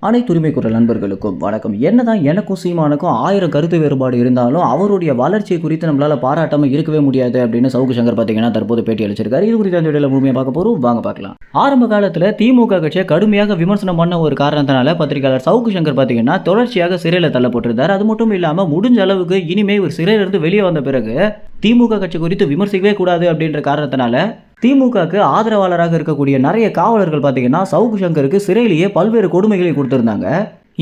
அனைத்து உரிமை குரல் நண்பர்களுக்கும் வணக்கம். என்னதான் எனக்கும் சீமானுக்கும் 1000 கருத்து வேறுபாடு இருந்தாலும் அவருடைய வளர்ச்சியை குறித்து நம்மளால பாராட்டாம இருக்கவே முடியாது அப்படின்னு சவுக்கு சங்கர் பார்த்தீங்கன்னா தற்போது பேட்டி அளிச்சிருக்காரு. இது குறித்து அந்த வீடியோல முழுமையாக பார்க்க போறோம், வாங்க பார்க்கலாம். ஆரம்ப காலத்தில் திமுக கட்சியை கடுமையாக விமர்சனம் பண்ண ஒரு காரணத்தினால பத்திரிகையாளர் சவுக்கு சங்கர் பார்த்தீங்கன்னா தொடர்ச்சியாக சிறையில் தள்ளப்பட்டிருந்தார். அது மட்டும் இல்லாமல் முடிஞ்ச அளவுக்கு இனிமே ஒரு சிறையிலிருந்து வெளியே வந்த பிறகு திமுக கட்சி குறித்து விமர்சிக்கவே கூடாது அப்படின்ற காரணத்தினால திமுகவுக்கு ஆதரவாளராக இருக்கக்கூடிய நிறைய காவலர்கள் பார்த்தீங்கன்னா சவுக்கு சங்கருக்கு சிறையிலேயே பல்வேறு கொடுமைகளை கொடுத்திருந்தாங்க.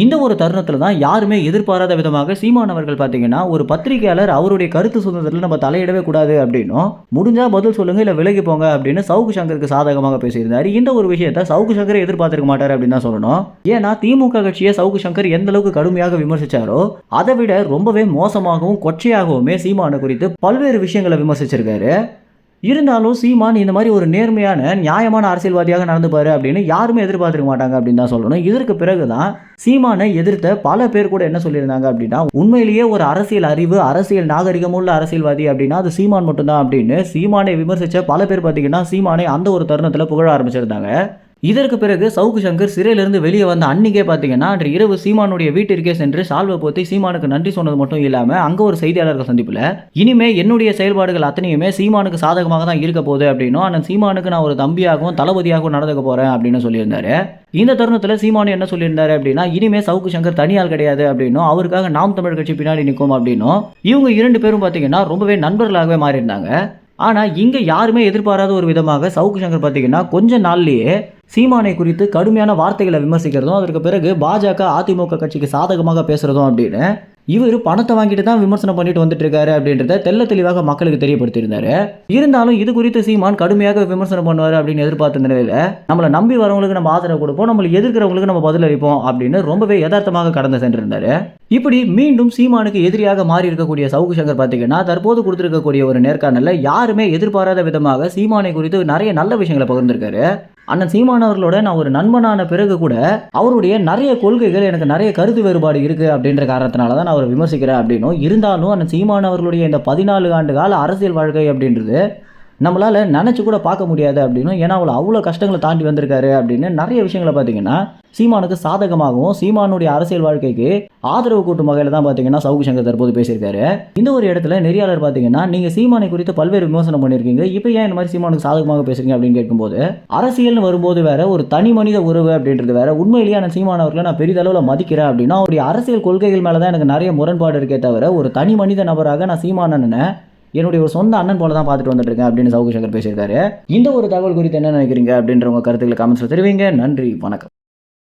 இந்த ஒரு தருணத்தில் தான் யாருமே எதிர்பாராத விதமாக சீமானவர்கள் பார்த்தீங்கன்னா ஒரு பத்திரிகையாளர் அவருடைய கருத்து சுதந்திரத்தில் நம்ம தலையிடவே கூடாது அப்படின்னும், முடிஞ்சா பதில் சொல்லுங்க இல்லை விலகி போங்க அப்படின்னு சவுக்கு சங்கருக்கு சாதகமாக பேசியிருந்தார். இந்த ஒரு விஷயத்தை சவுக்கு சங்கரை எதிர்பார்த்திருக்க மாட்டார் அப்படின்னு தான் சொல்லணும். ஏன்னா திமுக கட்சியை சவுக்கு சங்கர் எந்த அளவுக்கு கடுமையாக விமர்சிச்சாரோ அதை விட ரொம்பவே மோசமாகவும் கொச்சையாகவுமே சீமானை குறித்து பல்வேறு விஷயங்களை விமர்சிச்சிருக்காரு. இருந்தாலும் சீமான் இந்த மாதிரி ஒரு நேர்மையான நியாயமான அரசியல்வாதியாக நடந்துப்பாரு அப்படின்னு யாருமே எதிர்பார்த்துக்க மாட்டாங்க அப்படின்னு தான் சொல்லணும். இதற்கு பிறகுதான் சீமானை எதிர்த்த பல பேர் கூட என்ன சொல்லியிருந்தாங்க அப்படின்னா, உண்மையிலேயே ஒரு அரசியல் அறிவு அரசியல் நாகரிகமுள்ள அரசியல்வாதி அப்படின்னா அது சீமான் மட்டும்தான் அப்படின்னு சீமானை விமர்சித்த பல பேர் பார்த்தீங்கன்னா சீமானை அந்த ஒரு தருணத்தில் புகழ ஆரம்பிச்சிருந்தாங்க. இதற்கு பிறகு சவுக்கு சங்கர் சிறையிலிருந்து வெளியே வந்த அன்னிக்கே பார்த்தீங்கன்னா அன்று இரவு சீமானுடைய வீட்டிற்கே சென்று சால்வை போத்தி சீமானுக்கு நன்றி சொன்னது மட்டும் இல்லாமல் அங்கே ஒரு செய்தியாளர்கள் சந்திப்பில் இனிமே என்னுடைய செயல்பாடுகள் அத்தனையுமே சீமானுக்கு சாதகமாக தான் இருக்க போகுது அப்படின்னும், ஆனால் சீமானுக்கு நான் ஒரு தம்பியாகவும் தளபதியாகவும் நடந்துக்க போகிறேன் அப்படின்னு சொல்லியிருந்தாரு. இந்த தருணத்தில் சீமானு என்ன சொல்லியிருந்தாரு அப்படின்னா, இனிமே சவுக்கு சங்கர் தனியால் கிடையாது அப்படின்னும், அவருக்காக நாம் தமிழ் கட்சி பின்னாடி நிற்கும் அப்படின்னும், இவங்க இரண்டு பேரும் பார்த்தீங்கன்னா ரொம்பவே நண்பர்களாகவே மாறியிருந்தாங்க. ஆனால் இங்கே யாருமே எதிர்பாராத ஒரு விதமாக சவுக்கு சங்கர் பார்த்தீங்கன்னா கொஞ்ச நாள்லேயே சீமானை குறித்து கடுமையான வார்த்தைகளை விமர்சிக்கிறதும், அதற்கு பிறகு பாஜக அதிமுக கட்சிக்கு சாதகமாக பேசுகிறதும் அப்படின்னு இவர் பணத்தை வாங்கிட்டு தான் விமர்சனம் பண்ணிட்டு வந்துட்டு இருக்காரு அப்படின்றத தெல்ல தெளிவாக மக்களுக்கு தெரியப்படுத்தியிருந்தாரு. இருந்தாலும் இது குறித்து சீமான் கடுமையாக விமர்சனம் பண்ணுவார் அப்படின்னு எதிர்பார்த்த நிலையில் நம்மளை நம்பி வரவங்களுக்கு நம்ம ஆதரவு கொடுப்போம், நம்மளை எதிர்க்கிறவங்களுக்கு நம்ம பதில் அளிப்போம் அப்படின்னு ரொம்பவே யதார்த்தமாக கடந்து சென்றிருந்தாரு. இப்படி மீண்டும் சீமானுக்கு எதிரியாக மாறி இருக்கக்கூடிய சவுக்கு சங்கர் பார்த்தீங்கன்னா தற்போது கொடுத்திருக்கக்கூடிய ஒரு நேர்காணலில் யாருமே எதிர்பாராத விதமாக சீமானை குறித்து நிறைய நல்ல விஷயங்களை பகிர்ந்திருக்காரு. அண்ணன் சீமான் அவர்களோட நான் ஒரு நண்பனான பிறகு கூட அவருடைய நிறைய கொள்கைகள் எனக்கு நிறைய கருத்து வேறுபாடு இருக்கு அப்படின்ற காரணத்தினால தான் நான் அவரை விமர்சிக்கிறேன் அப்படின்னும், இருந்தாலும் அண்ணன் சீமான் அவர்களுடைய இந்த 14 ஆண்டு கால அரசியல் வாழ்க்கை அப்படின்றது நம்மளால் நினச்சி கூட பார்க்க முடியாது அப்படின்னும், ஏன்னா அவ்வளோ கஷ்டங்களை தாண்டி வந்திருக்காரு அப்படின்னு நிறைய விஷயங்களை பார்த்தீங்கன்னா சீமானுக்கு சாதகமாகவும் சீமானுடைய அரசியல் வாழ்க்கைக்கு ஆதரவு கூட்டும் வகையில் தான் பார்த்தீங்கன்னா சவுக்கு சங்கர் தற்போது பேசியிருக்காரு. இந்த ஒரு இடத்துல நெறியாளர் பார்த்தீங்கன்னா நீங்கள் சீமானை குறித்து பல்வேறு விமர்சனம் பண்ணியிருக்கீங்க, இப்போ ஏன் இந்த மாதிரி சீமானுக்கு சாதகமாக பேசுறீங்க அப்படின்னு கேட்கும்போது, அரசியல்னு வரும்போது வேற ஒரு தனி மனித உறவு அப்படின்றது வேற, உண்மையிலேயே நான் சீமான் அவர்களை நான் பெரிதளவில் மதிக்கிறேன் அப்படின்னா அவருடைய அரசியல் கொள்கைகள் மேலே தான் எனக்கு நிறைய முரண்பாடு இருக்கே தவிர ஒரு தனி மனித நபராக நான் சீமான் அண்ணனை என்னுடைய ஒரு சொந்த அண்ணன் போல தான் பார்த்துட்டு வந்துட்டு இருக்கேன் அப்படின்னு சவுக்கு சங்கர் பேசியிருக்காரு. இந்த ஒரு தகவல் குறித்து என்ன நினைக்கிறீங்க அப்படின்ற உங்க கருத்துக்களை கமெண்ட்ஸ்ல தெரிவிங்க. நன்றி, வணக்கம்.